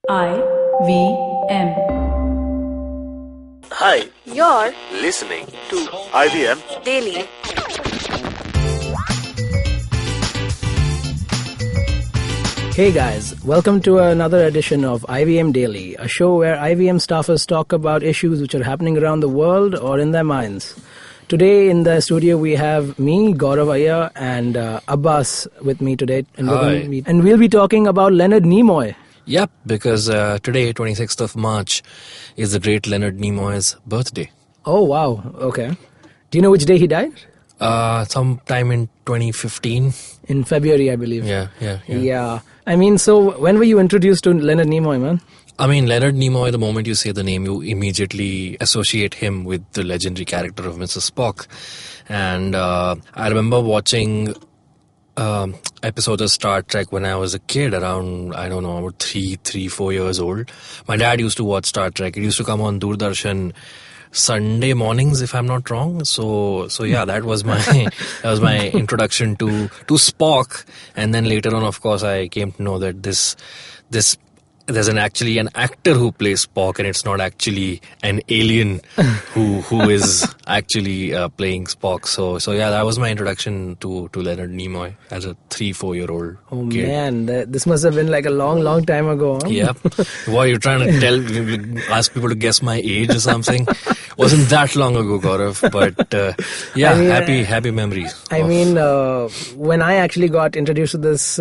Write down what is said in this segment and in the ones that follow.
IVM. Hi, You're listening to IVM Daily. Hey guys, welcome to another edition of IVM Daily, a show where IVM staffers talk about issues which are happening around the world or in their minds. Today in the studio we have me, Gaurav Iyer, and Abbas with me today. And we'll be talking about Leonard Nimoy. Yep, because today, 26th of March, is the great Leonard Nimoy's birthday. Oh wow, okay. Do you know which day he died? Sometime in 2015. In February, I believe. Yeah. I mean, so when were you introduced to Leonard Nimoy, man? I mean, Leonard Nimoy, the moment you say the name, you immediately associate him with the legendary character of Mr. Spock. And I remember watching episodes of Star Trek when I was a kid, around, I don't know, about 4 years old. My dad used to watch Star Trek. It used to come on Doordarshan Sunday mornings, if I'm not wrong. So yeah, that was my introduction to Spock. And then later on, of course, I came to know that there's actually an actor who plays Spock, and it's not actually an alien who is actually playing Spock. So yeah, that was my introduction to Leonard Nimoy as a 3-4 year old kid. Man, this must have been like a long time ago. Huh? Yeah. What, you're trying to ask people to guess my age or something? Wasn't that long ago, Gaurav. But yeah, I mean, happy memories. I mean, when I actually got introduced to this,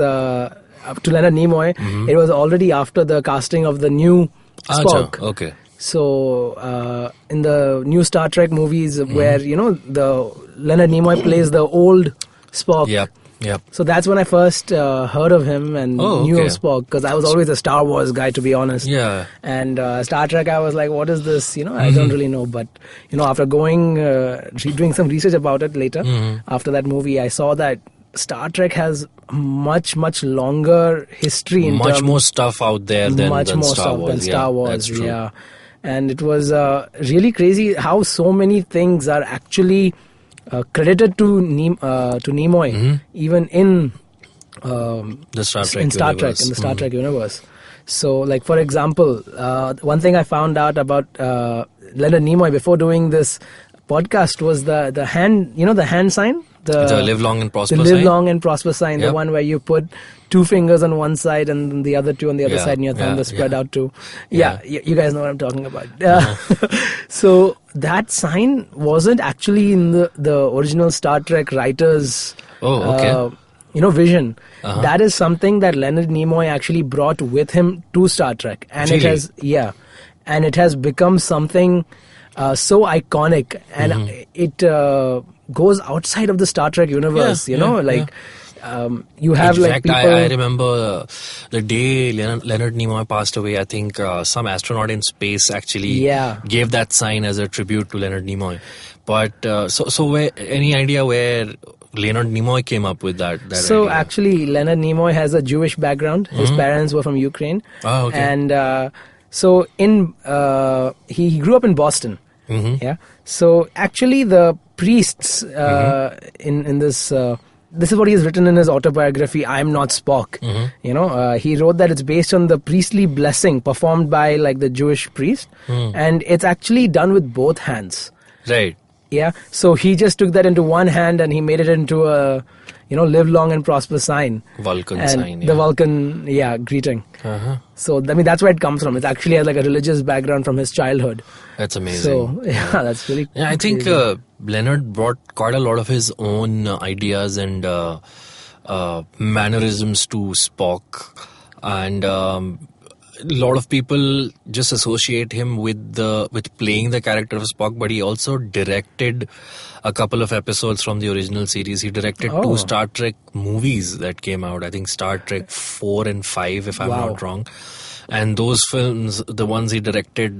to Leonard Nimoy, it was already after the casting of the new Spock. Okay. So in the new Star Trek movies, where the Leonard Nimoy plays the old Spock. Yep. So that's when I first heard of him and knew of Spock, because I was always a Star Wars guy, to be honest. Yeah. And Star Trek, I was like, what is this? I don't really know. But after doing some research about it later, after that movie, I saw that Star Trek has much longer history. Much more stuff out there than Star Wars. That's true. Yeah. And it was really crazy how so many things are actually credited to Nimoy, even in the Star Trek in the Star Trek universe. So, like, for example, one thing I found out about Leonard Nimoy before doing this podcast was the hand, the hand sign. The live long and prosper sign. The live long and prosper sign, yep. The one where you put 2 fingers on one side and the other 2 on the other side, and your thumb is spread out too. Yeah, you guys know what I'm talking about. So that sign wasn't actually in the original Star Trek writers' vision. That is something that Leonard Nimoy actually brought with him to Star Trek, and it has become something so iconic, and it goes outside of the Star Trek universe. You have, in like, fact, people. I remember the day Leonard Nimoy passed away. I think some astronaut in space actually gave that sign as a tribute to Leonard Nimoy. But so any idea where Leonard Nimoy came up with that so idea? Actually, Leonard Nimoy has a Jewish background. His parents were from Ukraine. Oh, okay. And so he grew up in Boston. Yeah. So actually, the priests in this. This is what he has written in his autobiography, I'm Not Spock. He wrote that it's based on the priestly blessing performed by, like, the Jewish priest, and it's actually done with both hands. Right. Yeah. So he just took that into one hand and he made it into a, live long and prosper sign. Vulcan and sign. The Vulcan, greeting. So, I mean, that's where it comes from. It actually has, like, a religious background from his childhood. That's amazing. So, that's really I think Leonard brought quite a lot of his own ideas and mannerisms to Spock. And a lot of people just associate him with playing the character of Spock, but he also directed a couple of episodes from the original series. He directed 2 Star Trek movies that came out. I think Star Trek 4 and 5, if I'm not wrong. And those films, the ones he directed,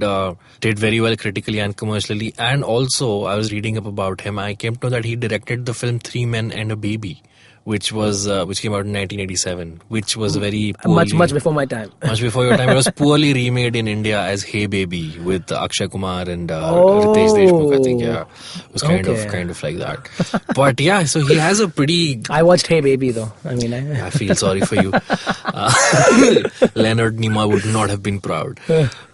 did very well critically and commercially. And also, I was reading up about him. I came to know that he directed the film 3 Men and a Baby, which came out in 1987, which was very poorly, much before my time. much before your time. It was poorly remade in India as Hey Baby with Akshay Kumar and Ritesh Deshmukh. I think it was kind of like that. But yeah, so he has a pretty. I watched Hey Baby though. I mean, I feel sorry for you. Leonard Nimoy would not have been proud.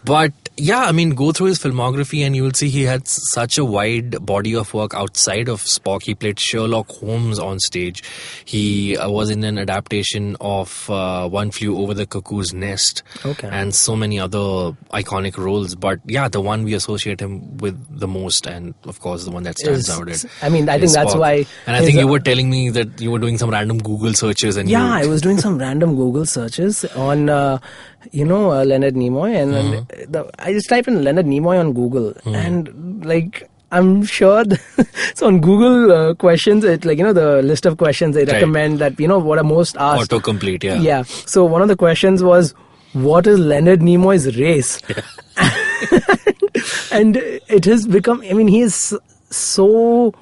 But yeah, I mean, go through his filmography and you will see he had such a wide body of work outside of Spock. He played Sherlock Holmes on stage. He was in an adaptation of One Flew Over the Cuckoo's Nest, and so many other iconic roles. But yeah, the one we associate him with the most, and of course the one that stands out. I mean, I think that's Spock. why. And I think you were telling me that you were doing some random Google searches, and I was doing some random Google searches on. Leonard Nimoy, and I just type in Leonard Nimoy on Google, and like I'm sure. So on Google questions, it the list of questions they recommend that what are most asked. Autocomplete, yeah. Yeah. So one of the questions was, what is Leonard Nimoy's race? And it has become. I mean, he is so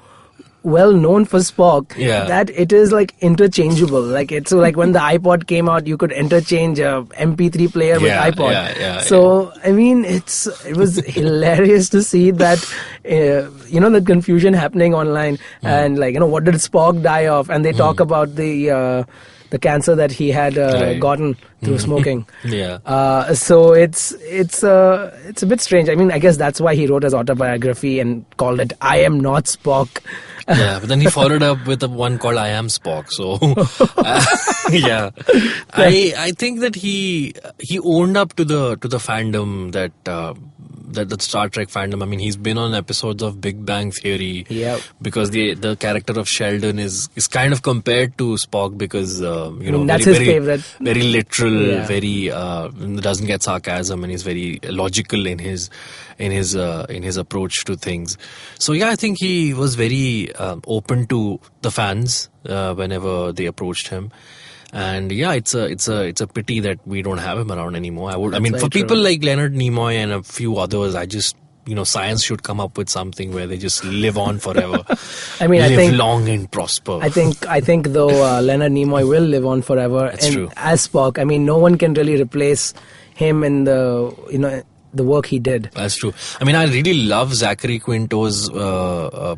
well known for Spock that it is like interchangeable. Like it's like when the iPod came out, you could interchange a MP3 player with iPod. I mean, it was hilarious to see that the confusion happening online, and what did Spock die of? And they talk about the cancer that he had gotten through smoking. So it's a bit strange. I mean, I guess that's why he wrote his autobiography and called it "I Am Not Spock." Yeah, but then he followed up with one called "I Am Spock." So, I think that he owned up to the fandom that the Star Trek fandom. I mean, he's been on episodes of Big Bang Theory. Because the character of Sheldon is kind of compared to Spock because that's his favorite. Very literal, very doesn't get sarcasm, and he's very logical in his approach to things. So I think he was very open to the fans whenever they approached him. And it's a pity that we don't have him around anymore. For people like Leonard Nimoy and a few others, I just science should come up with something where they just live on forever. I mean, I think long and prosper. I think though Leonard Nimoy will live on forever. That's true. As Spock, I mean, no one can really replace him in the the work he did. That's true. I mean, I really love Zachary Quinto's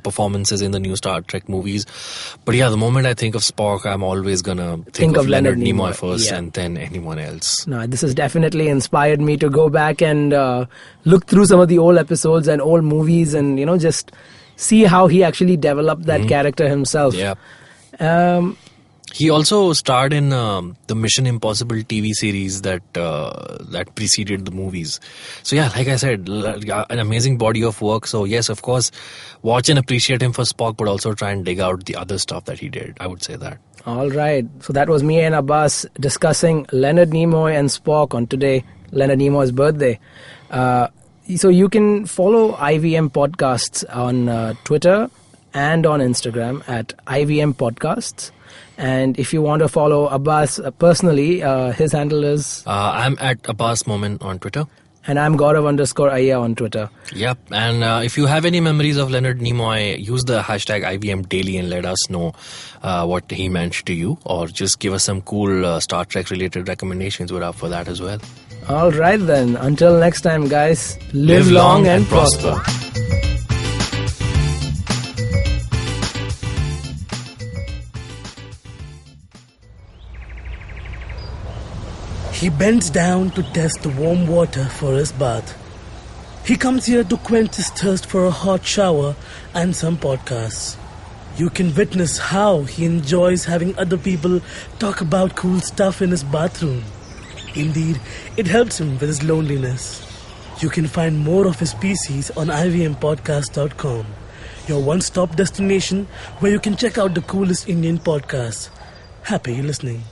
performances in the new Star Trek movies. But the moment I think of Spock, I'm always going to think of Leonard Nimoy first and then anyone else. No, this has definitely inspired me to go back and look through some of the old episodes and old movies and, just see how he actually developed that character himself. Yeah. He also starred in the Mission Impossible TV series that preceded the movies. So like I said, an amazing body of work. So yes, of course, watch and appreciate him for Spock, but also try and dig out the other stuff that he did. I would say that. All right. So that was me and Abbas discussing Leonard Nimoy and Spock on today, Leonard Nimoy's birthday. So you can follow IVM Podcasts on Twitter and on Instagram at IVM Podcasts. And if you want to follow Abbas personally, his handle is... I'm at Abbas Moment on Twitter. And I'm Gaurav_Ayya on Twitter. Yep. And if you have any memories of Leonard Nimoy, use the hashtag IVM Daily and let us know what he meant to you. Or just give us some cool Star Trek related recommendations. We're up for that as well. All right then. Until next time, guys. Live long and prosper. He bends down to test the warm water for his bath. He comes here to quench his thirst for a hot shower and some podcasts. You can witness how he enjoys having other people talk about cool stuff in his bathroom. Indeed, it helps him with his loneliness. You can find more of his species on IVMPodcast.com, your one-stop destination where you can check out the coolest Indian podcasts. Happy listening.